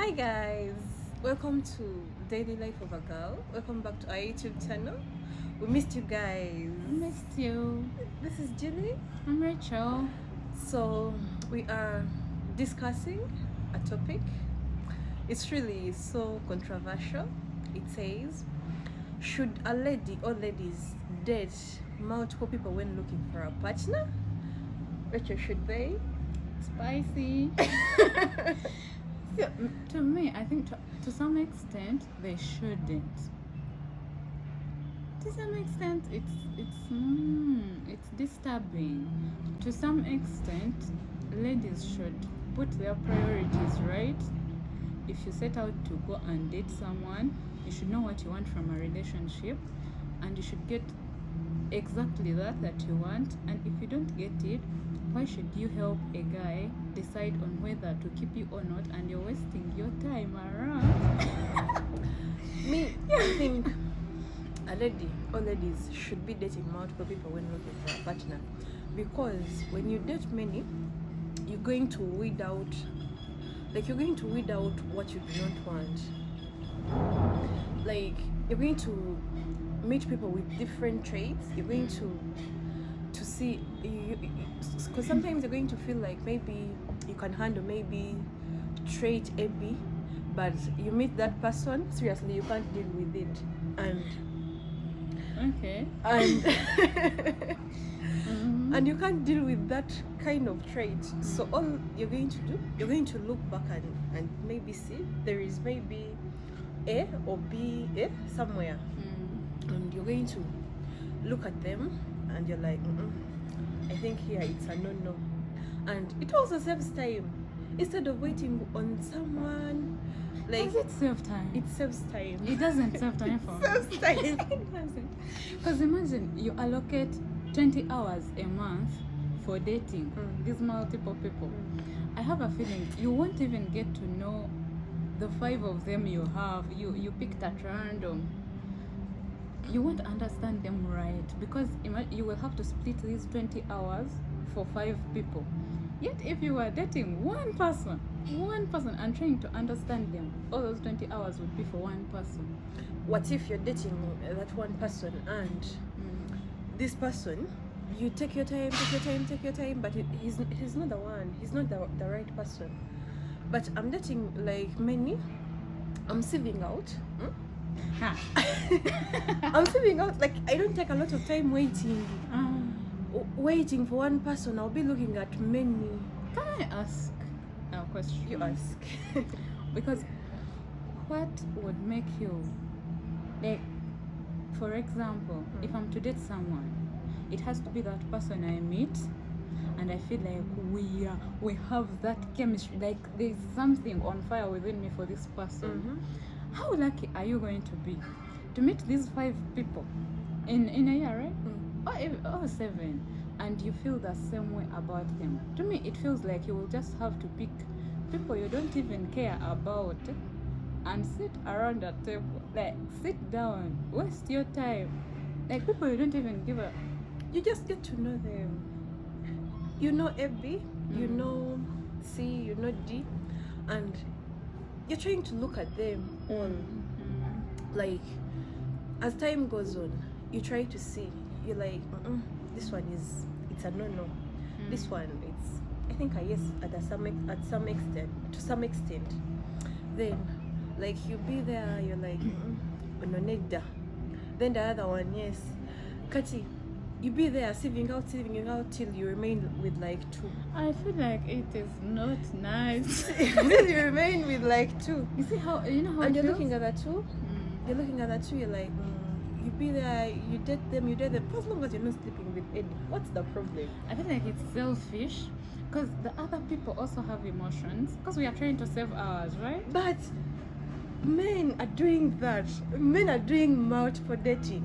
Hi guys, welcome to Daily Life of a Girl. Welcome back to our YouTube channel. We missed you guys. Missed you. This is Julie. I'm Rachel. So we are discussing a topic. It's really so controversial. It says, should a lady or ladies date multiple people when looking for a partner? Rachel, should they? Spicy. To me, I think to some extent they shouldn't. To some extent, it's disturbing. To some extent, ladies should put their priorities right. If you set out to go and date someone, you should know what you want from a relationship, and you should get exactly that you want. And if you don't get it, why should you help a guy decide on whether to keep you or not, and you're wasting your time around? I think a lady or ladies should be dating multiple people when looking for a partner, because when you date many, you're going to weed out what you do not want. Like, you're going to meet people with different traits. You're going to see, because sometimes you're going to feel like maybe you can handle maybe trait A, B, but you meet that person, seriously, you can't deal with it, and and you can't deal with that kind of trait. So all you're going to do, you're going to look back and maybe see there is maybe A or B somewhere, and you're going to look at them and you're like, I think here it's a no. And it also saves time. Instead of waiting on someone, like, Does it save time? it saves time. It doesn't save time for me. Saves time. It doesn't. Because imagine you allocate 20 hours a month for dating these multiple people. I have a feeling you won't even get to know the 5 of them you have. You picked at random. You won't understand them right, because you will have to split these 20 hours for 5 people. Yet if you were dating one person and trying to understand them, all those 20 hours would be for one person. What if you're dating that one person and this person, you take your time, but he's not the one. He's not the right person. But I'm dating like many. I'm sieving out. I'm sieving out. Like, I don't take a lot of time waiting for one person. I'll be looking at many. Can I ask a question? You ask. Because what would make you, like, for example, if I'm to date someone, it has to be that person I meet and I feel like we have that chemistry, like there's something on fire within me for this person. How lucky are you going to be to meet these 5 people in a year, right? Or 7, and you feel the same way about them? To me, it feels like you will just have to pick people you don't even care about and sit around a table, like sit down, waste your time, like people you don't even give a. You just get to know them. You know A, B, you know C, you know D, and you're trying to look at them on, like, as time goes on, you try to see, you're like, this one it's a no. This one, it's, I think, a yes to some extent. Then, like, you be there, you're like, unonegda. Then the other one, yes. Kati, you be there sieving out till you remain with like 2. I feel like it is not nice. Then you remain with like 2. You see how, you know how And it you're feels? looking at that 2. You're looking at that 2. You're like, you be there, you date them. As long as you're not sleeping with any, what's the problem? I feel like it's selfish, because the other people also have emotions, because we are trying to save ours, right? But men are doing that. Men are doing multiple dating.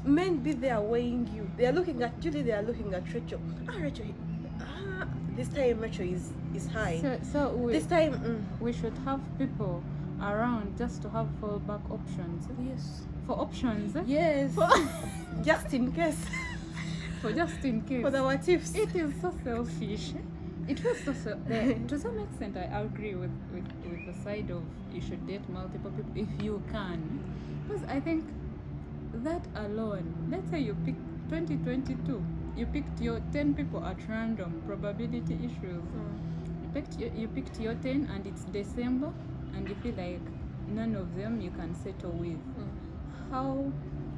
Men be there weighing you. They are looking at Julie, they are looking at Rachel. Rachel, this time Rachel is high. So This time, we should have people around just to have fallback options. yes. For options, Yes. Just in case. for just in case. For the what ifs. It is so selfish. It was to some extent I agree with the side of you should date multiple people if you can. Because I think that alone, let's say you pick 2022, you picked your 10 people at random, probability issues. You picked your 10 and it's December and you feel like none of them you can settle with. How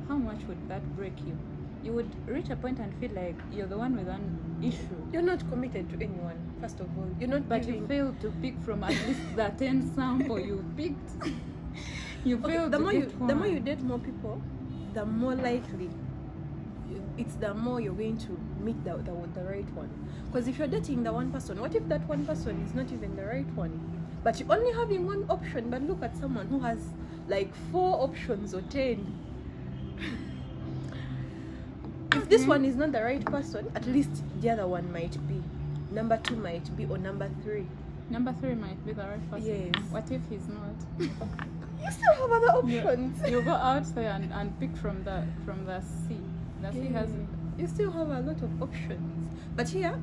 much would that break you? You would reach a point and feel like you're the one with an issue. You're not committed to anyone, first of all. You're not. But you failed to pick from at least the 10 sample you picked. You failed the to more get the more one. you date more people, the more likely it's the more you're going to meet the right one. Because if you're dating the one person, what if that one person is not even the right one? But you're only having one option, but look at someone who has like 4 options or 10. If this one is not the right person, at least the other one might be. Number 2 might be, or number 3. Number 3 might be the right person. Yes. What if he's not? You still have other options. You go out there and pick from the C. The C has. You still have a lot of options. But here,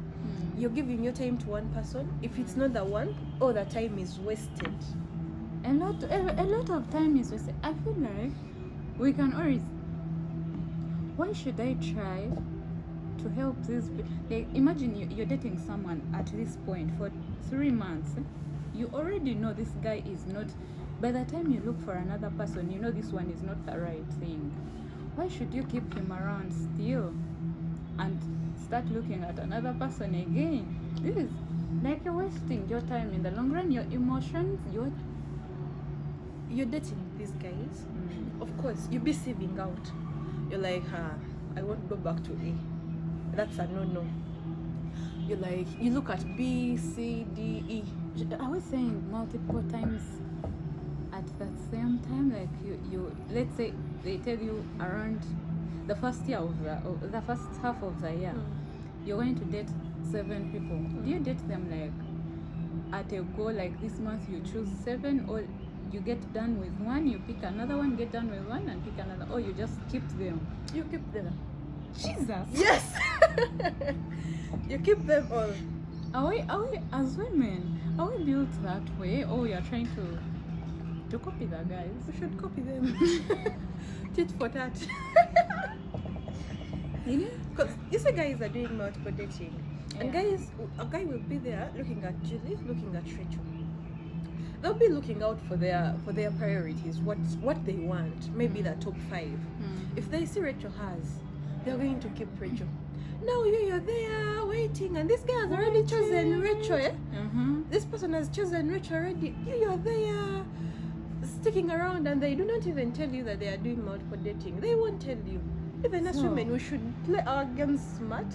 you're giving your time to one person. If it's not the one, all the time is wasted. A lot of time is wasted. I feel like we can always. Why should I try to help this? Like, imagine you're dating someone at this point for 3 months. You already know this guy is not. By the time you look for another person, you know this one is not the right thing. Why should you keep him around still and start looking at another person again? This is like you're wasting your time. In the long run, your emotions, you're dating these guys. Of course, you'll be saving out. You're like, I won't go back to A. That's a no. You're like, you look at B, C, D, E. I was saying multiple times at the same time. Like you let's say they tell you around the first year of the first half of the year, you're going to date 7 people. Do you date them like at a go, like this month you choose 7, or you get done with one, you pick another one, get done with one and pick another, or you just keep them? You keep them. Jesus. Yes. You keep them all. Are we as women, are we built that way, or we are trying to copy the guys? We should copy them. Tit for tat. Because you see guys are doing multiple dating. And guys, a guy will be there looking at Julie, looking at Rachel. They'll be looking out for their priorities, what they want, maybe the top 5. If they see Rachel has, they're going to keep Rachel. Now you're there waiting, and this guy has already chosen Rachel. This person has chosen Rachel already. You're there sticking around, and they do not even tell you that they are doing multiple dating. They won't tell you. Even as women, we should play our games smart.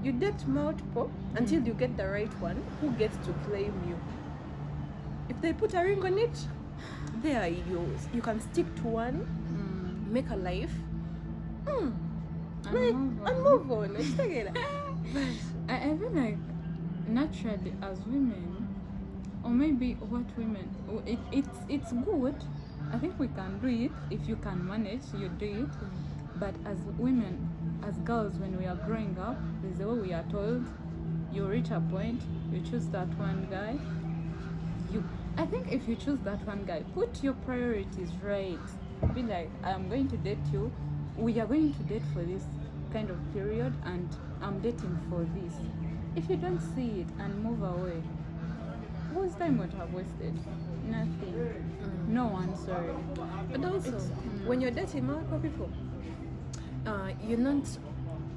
You date multiple until you get the right one who gets to claim you. If they put a ring on it, there are yours. You can stick to one, make a life, and move on. It's okay. I feel like naturally as women, or maybe what women, it's good. I think we can do it. If you can manage, you do it. But as women, as girls, when we are growing up, this is the way we are told. You reach a point, you choose that one guy. I think if you choose that one guy, put your priorities right. Be like, I'm going to date you. We are going to date for this kind of period, and I'm dating for this. If you don't see it and move away, whose time would have wasted? Nothing. No one, sorry. But also, when you're dating multiple people, you're not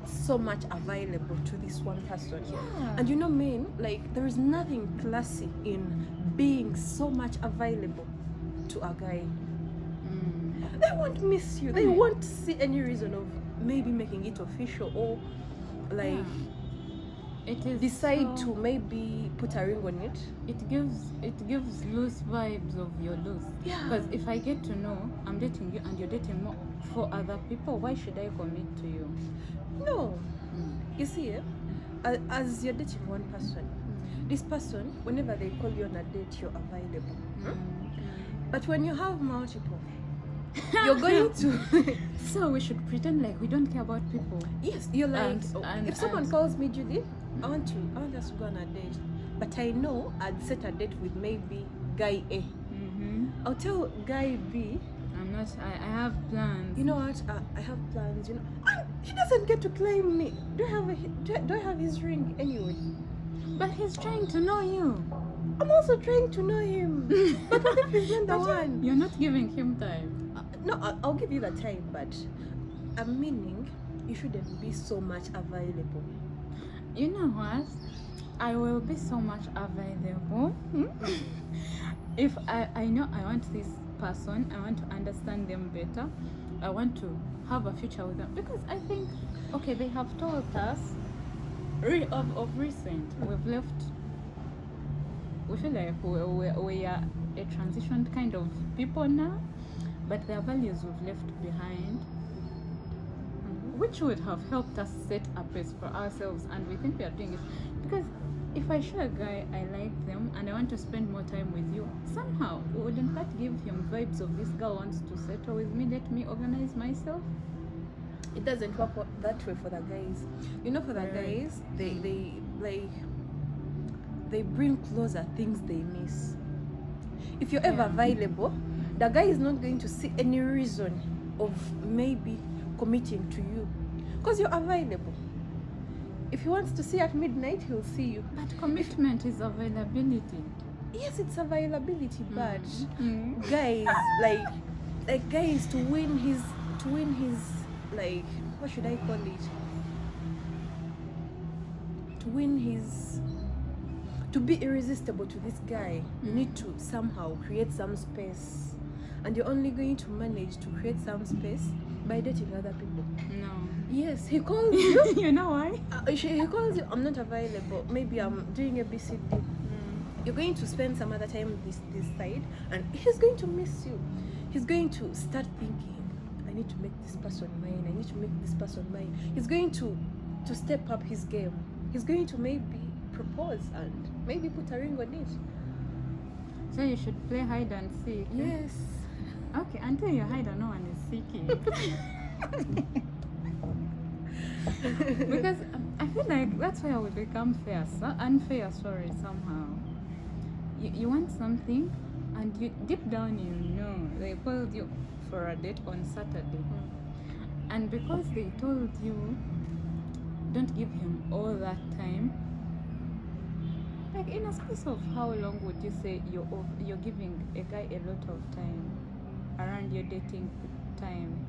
so much available to this one person. And you know, men, like, there is nothing classy in being so much available to a guy. They won't miss you. They won't see any reason of maybe making it official, or like it is decide to maybe put a ring on it. It gives loose vibes of you're loose. Because if I get to know I'm dating you and you're dating more for other people, why should I commit to you? No. You see, as you're dating one person, this person, whenever they call you on a date, you're available. But when you have multiple, you're going to so we should pretend like we don't care about people. Yes, you're like, if someone calls me Julie, I want us to go on a date. but I know I'd set a date with maybe guy A. I'll tell guy B, I have plans. you know what, I have plans, you know. And he doesn't get to claim me. Do I have his ring anyway? But he's trying to know you. I'm also trying to know him. But what if he's not the one? You're not giving him time. No, I'll give you the time, but I'm meaning you shouldn't be so much available. You know what? I will be so much available. If I know I want this person, I want to understand them better. I want to have a future with them. Because I think, okay, they have told us, of recent, we've left, we feel like we are a transitioned kind of people now, but their values we've left behind, which would have helped us set a pace for ourselves, and we think we are doing it. Because if I show a guy I like them and I want to spend more time with you, somehow wouldn't that give him vibes of this girl wants to settle with me, let me organize myself? It doesn't work that way for the guys. You know, for the guys, they bring closer things they miss. If you're ever available, the guy is not going to see any reason of maybe committing to you because you're available. If he wants to see at midnight, he'll see you. But commitment is availability. Yes, it's availability, but guys, like guys, to win his like, what should I call it? To be irresistible to this guy, you need to somehow create some space, and you're only going to manage to create some space by dating other people. No. Yes, he calls you. You know why? He calls you, I'm not available. Maybe I'm doing a BCD. You're going to spend some other time this side, and he's going to miss you. He's going to start thinking, I need to make this person mine. I need to make this person mine. He's going to step up his game. He's going to maybe propose and maybe put a ring on it. So you should play hide and seek. Yes. Okay, until you hide and no one is seeking. Because I feel like that's where we become unfair, somehow. You want something, and you deep down you know they called you for a date on Saturday, and because they told you don't give him all that time, like in a space of how long would you say you're giving a guy a lot of time around your dating time?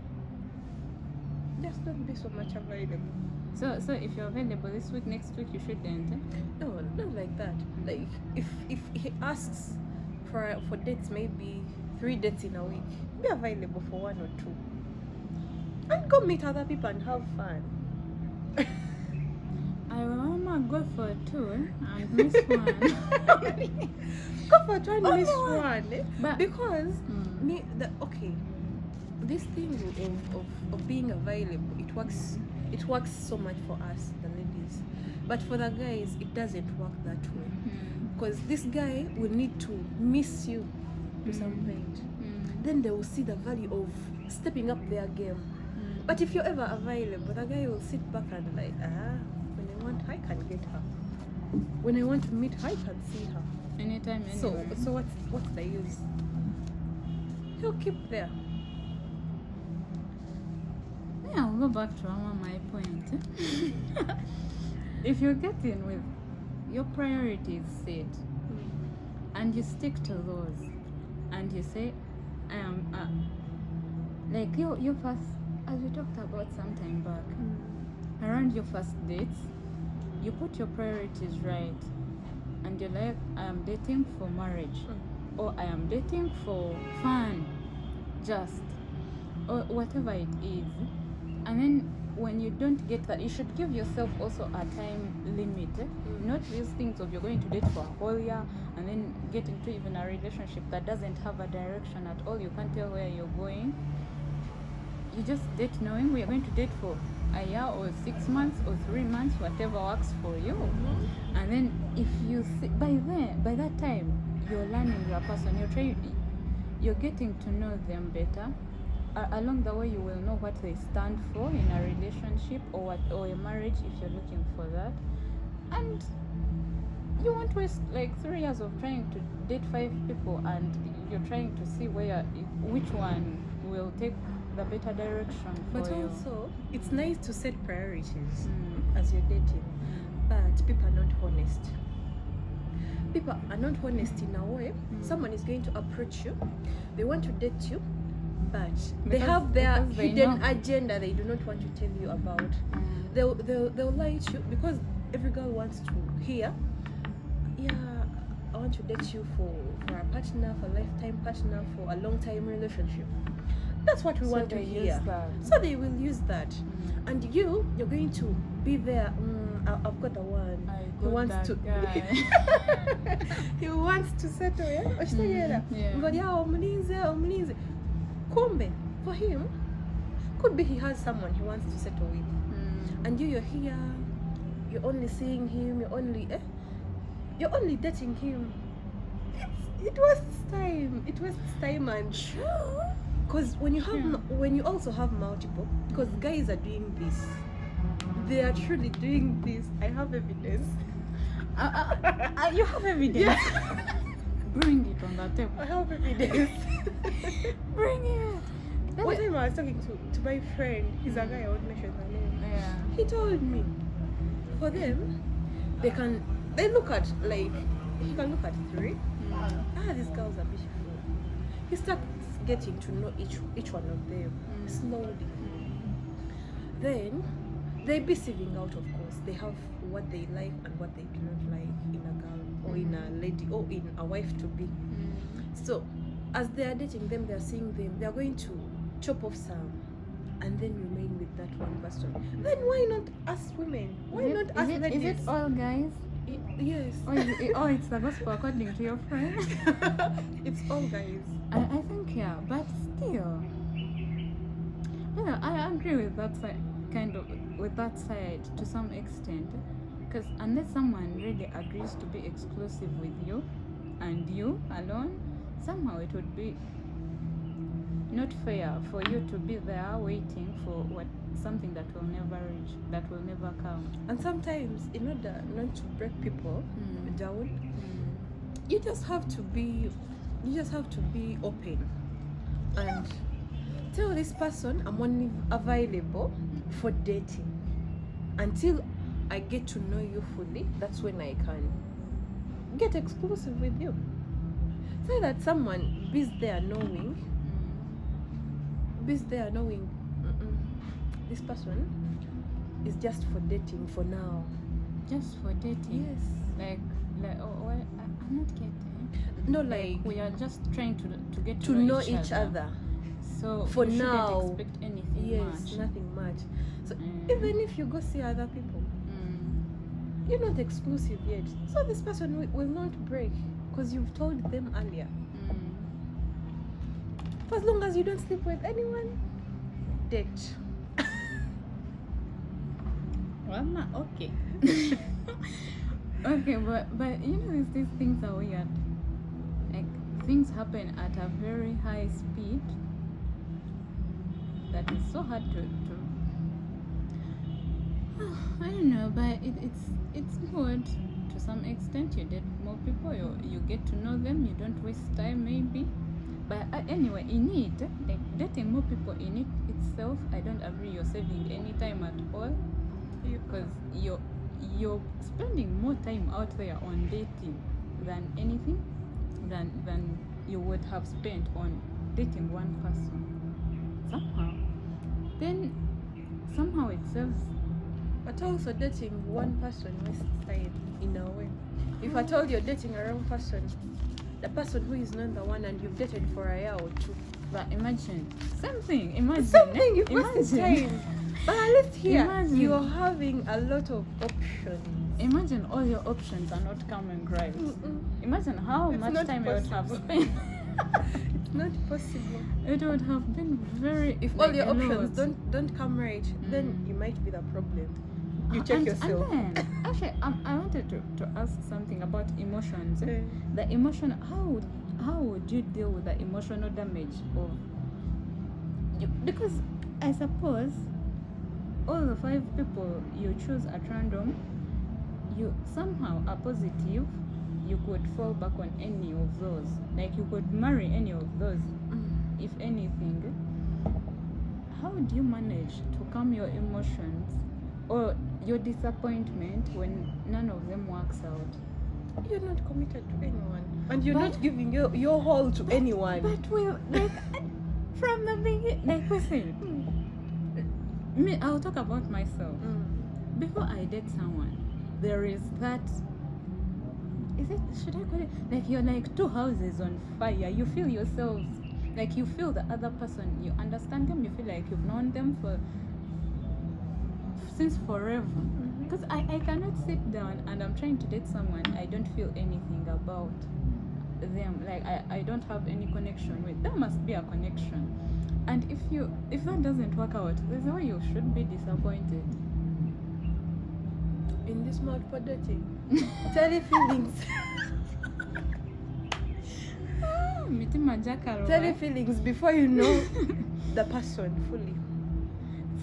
Just don't be so much available. So if you're available this week, next week you shouldn't. No, not like that. Like if he asks for dates, maybe 3 dates in a week, be available for 1 or 2, and go meet other people and have fun. I will go for 2 and miss 1. Go for 2 and miss 1, But because this thing of being available, it works so much for us, the ladies, but for the guys it doesn't work that way, because this guy will need to miss you to some point, then they will see the value of stepping up their game. But if you're ever available, the guy will sit back and like, when I want her, I can get her, when I want to meet her, I can see her anytime, anywhere. So what's the use? He'll keep there. Yeah, I'll go back to my point. If you get in with your priorities set and you stick to those, and you say, I am like your first, as we talked about some time back, around your first dates, you put your priorities right, and you're like, I am dating for marriage, or I am dating for fun, just, or whatever it is. And then when you don't get that, you should give yourself also a time limit. Not these things of you're going to date for a whole year and then get into even a relationship that doesn't have a direction at all. You can't tell where you're going. You just date knowing we are going to date for a year or 6 months or 3 months, whatever works for you. And then if you see, by that time you're learning your person, you're getting to know them better. Along the way you will know what they stand for in a relationship or a marriage if you're looking for that, and you won't waste like 3 years of trying to date 5 people, and you're trying to see which one will take the better direction for But you. also, it's nice to set priorities Mm. as you're dating, but people are not honest. People are not honest in a way. Someone is going to approach you, they want to date you, but they have their because they hidden know. agenda they do not want to tell you about. Mm. They'll lie to you because every girl wants to hear, yeah, I want to date you for a partner, for a lifetime partner, for a long time relationship. That's what we So want to they use hear. that. So they will use that. Mm. And you're going to be there. I've got the one. I He got wants that to. guy. He wants to settle. Yeah, Yeah. But yeah, omlinze. Kumbe for him, could be he has someone he wants to settle with, Mm. and you're here. You're only seeing him. You're only dating him. It wastes time. It wastes time and. Because when you have Yeah. when you also have multiple, because guys are doing this, they are truly doing this. I have evidence. You have evidence. Bring it on the I table. have evidence. Bring it. One time I was talking to my friend. He's a guy. I won't mention the name. Yeah. He told me, for them, they look at like he can look at 3. Mm. These girls are beautiful. He starts getting to know each one of them slowly. Then they be sieving out, of course. They have what they like and what they do not like in a girl or in a lady or in a wife to be. So as they are dating them, they are seeing them, they are going to chop off some and then remain with that one person. Then why not us women? Why not us ladies? Is it all guys? Yes. It's the gospel according to your friend. It's all guys. I think yeah, but still, yeah, I agree with that side, with that side to some extent, because unless someone really agrees to be exclusive with you and you alone, somehow it would be not fair for you to be there waiting for something that will never reach, that will never come. And sometimes, in order not to break people down, you just have to be open and tell this person I'm only available for dating until I get to know you fully. That's when I can get exclusive with you. So that someone is there knowing this person is just for dating for now. Just for dating? Yes. Like I'm not getting. No, like we are just trying to get to know each other. So for you now, shouldn't expect anything yes, much. nothing much. So even if you go see other people, you're not exclusive yet. So this person will not break because you've told them earlier. For as long as you don't sleep with anyone, date. Well, not okay. Okay, but you know these things are weird. Like things happen at a very high speed that is so hard to I don't know, but it's good to some extent. You date more people, you get to know them, you don't waste time maybe. But anyway, in it, like dating more people in it itself, I don't agree you're saving any time at all, because you're spending more time out there on dating than anything than you would have spent on dating one person. Somehow it serves. But also dating one person wastes time in a way. If I told you're dating a wrong person, the person who is not the one and you've dated for a year or 2. But imagine something. You wasted time. But at least here Imagine. you're having a lot of options. Imagine all your options are not coming right. Imagine how It's much not time you would have possible. spent. It's not possible. It would have been very. If like, all your a lot. options don't come right, then you might be the problem. You check And yourself. then, actually, I wanted to ask something about emotions. Eh. The emotion. How would you deal with the emotional damage of? Because I suppose all the 5 people you choose at random, you somehow are positive you could fall back on any of those. Like you could marry any of those, if anything. How do you manage to calm your emotions or your disappointment when none of them works out? You're not committed to anyone, and you're not giving your all to anyone. But we'll like from the beginning. Like listen, me. I'll talk about myself. Before I date someone, there is that. Should I call it? Like you're like two houses on fire. You feel yourselves. Like you feel the other person, you understand them, you feel like you've known them since forever. Because I cannot sit down and I'm trying to date someone I don't feel anything about them. Like I don't have any connection with. There must be a connection. And if that doesn't work out, there's a way you should be disappointed. In this mode for dating. Tell your feelings. Tell your feelings before you know the person fully.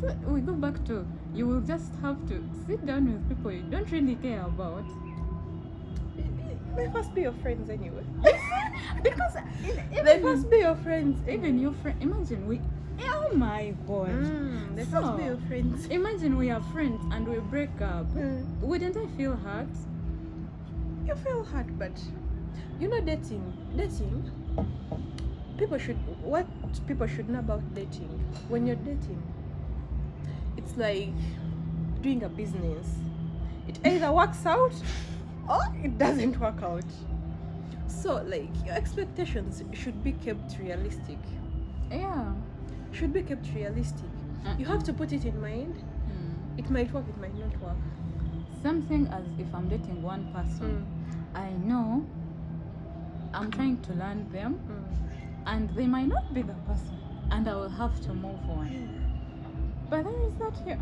So we go back to, you will just have to sit down with people you don't really care about. They must be your friends anyway. Because they must be your friends. Even your friend. Imagine oh my god. They must be your friends. Imagine we are friends and we break up. Wouldn't I feel hurt? You feel hurt, but you know, dating, what people should know about dating. When you're dating, it's like doing a business. It either works out or it doesn't work out. So like your expectations should be kept realistic. Yeah. Should be kept realistic. You have to put it in mind. It might work, it might not work. Something as if I'm dating one person, I know I'm trying to learn them, and they might not be the person, and I will have to move on. But there is that here.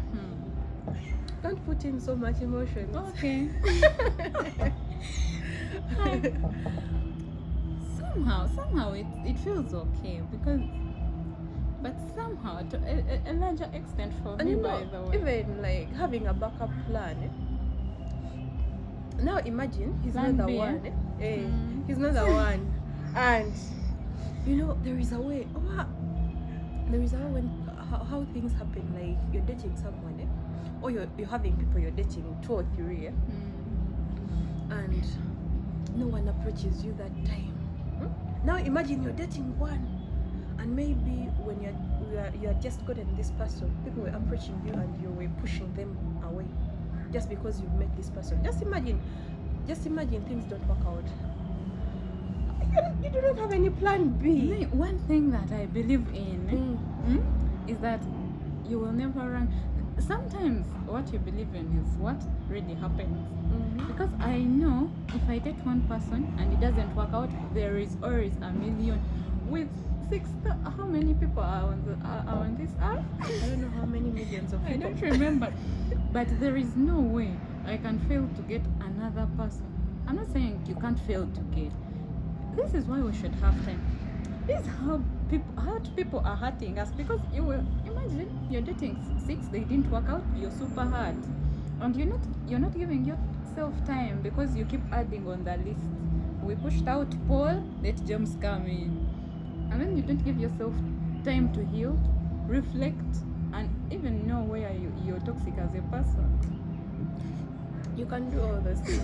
Don't put in so much emotion. Okay. somehow it feels okay because, but somehow to a larger extent for and me, you know, by the way. even like having a backup plan. Now imagine he's Plan not the B, one. He's not the one, and you know there is a way. There is a way when how things happen. Like you're dating someone, or you're having people you're dating 2 or 3, and no one approaches you that time. Now imagine you're dating one, and maybe when you are just gotten this person, people were approaching you and you were pushing them away just because you've met this person. Just imagine things don't work out. You do not have any plan B. One thing that I believe in is that you will never run. Sometimes what you believe in is what really happens. Because I know if I date one person and it doesn't work out, there is always a million with 6. How many people are on this earth? I don't know how many millions of people. I don't remember. But there is no way I can fail to get another person. I'm not saying you can't fail to get. This is why we should have time. This is how people are hurting us, because you will imagine you're dating 6, they didn't work out, you're super hurt, and you're not giving yourself time because you keep adding on the list. We pushed out Paul, let James come in, and then you don't give yourself time to heal, reflect, and even know where you're toxic as a person. You can do all those things.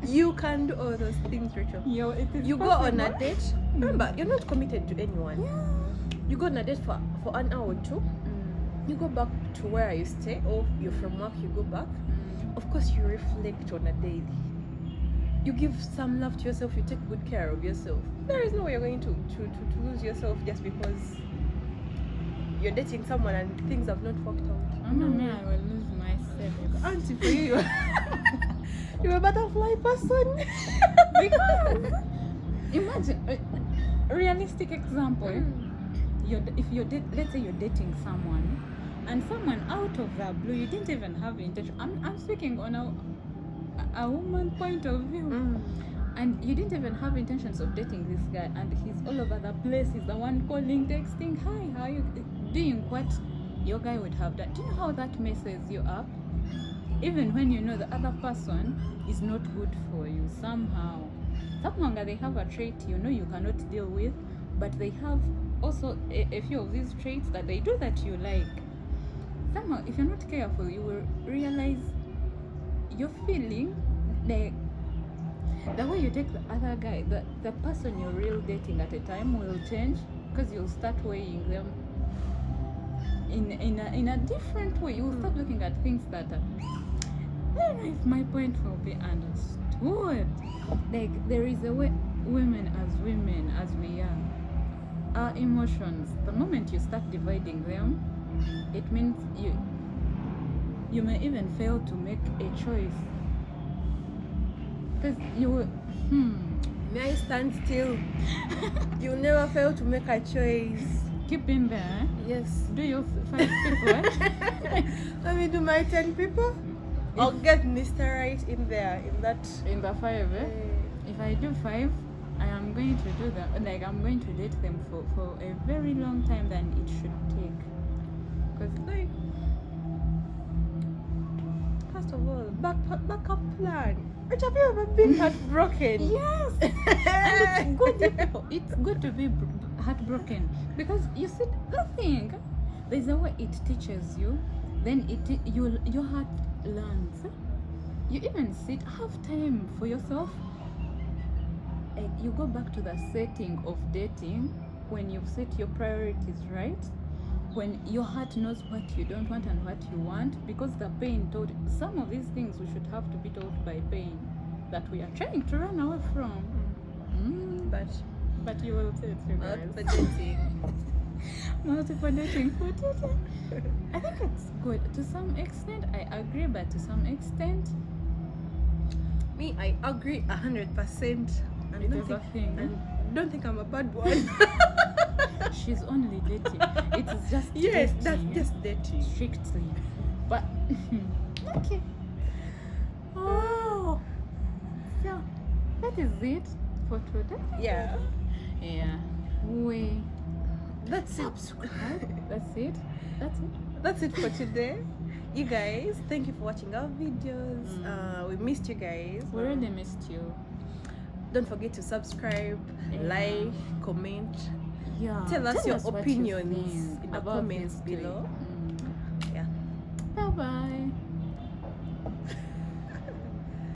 You can do all those things, Rachel. You go on a date. Remember, you're not committed to anyone. Yeah. You go on a date for an hour or 2. You go back to where you stay, or you're from work, you go back. Of course, you reflect on a daily. You give some love to yourself, you take good care of yourself. There is no way you're going to lose yourself just because you're dating someone and things have not worked out. I will lose myself. Auntie, for you, you're a butterfly person. Because imagine a realistic example. Let's say you're dating someone, and someone out of the blue, you didn't even have intention. I'm speaking on a woman point of view. And you didn't even have intentions of dating this guy, and he's all over the place. He's the one calling, texting, hi, how are you doing? What your guy would have done. Do you know how that messes you up? even when you know the other person is not good for you somehow. Somehow they have a trait you know you cannot deal with, but they have also a few of these traits that they do that you like. Somehow, if you're not careful, you will realize you're feeling like the way you take the other guy, the person you're real dating at a time will change, because you'll start weighing them in a different way. You'll start looking at things that are, I don't know if my point will be understood. Like, there is a way women as we are, our emotions, the moment you start dividing them, it means you may even fail to make a choice, because you will May I stand still? You never fail to make a choice. keep in there. Yes. Do you 5 people? Let me do my 10 people. I'll get Mr. Right in there, in that. In the 5, if I do 5, I am going to do them, like I'm going to date them for a very long time than it should take. Because Like, first of all, backup plan. Which have you ever been heartbroken? yes, and it's good to be heartbroken, because you see, nothing. There's a way it teaches you, then your heart learns. You even have time for yourself. You go back to the setting of dating when you've set your priorities right, when your heart knows what you don't want and what you want, because the pain told some of these things we should have to be told by pain that we are trying to run away from. But you will say it, you guys. Multiple dating for dating. I think it's good to some extent. I agree, but to some extent, Me, I agree 100%. And it is a thing. And don't think I'm a bad one. She's only dating. It's just Yes, dating. that's just dating. Strictly. But okay. Oh, so that is it for today. Yeah. Yeah. That's it. That's it. That's it for today. You guys, thank you for watching our videos. We missed you guys. We really missed you. Don't forget to subscribe, Yeah. like, comment. Yeah. Tell us your what you opinions think in the about comments this below. trip. Yeah. Bye bye.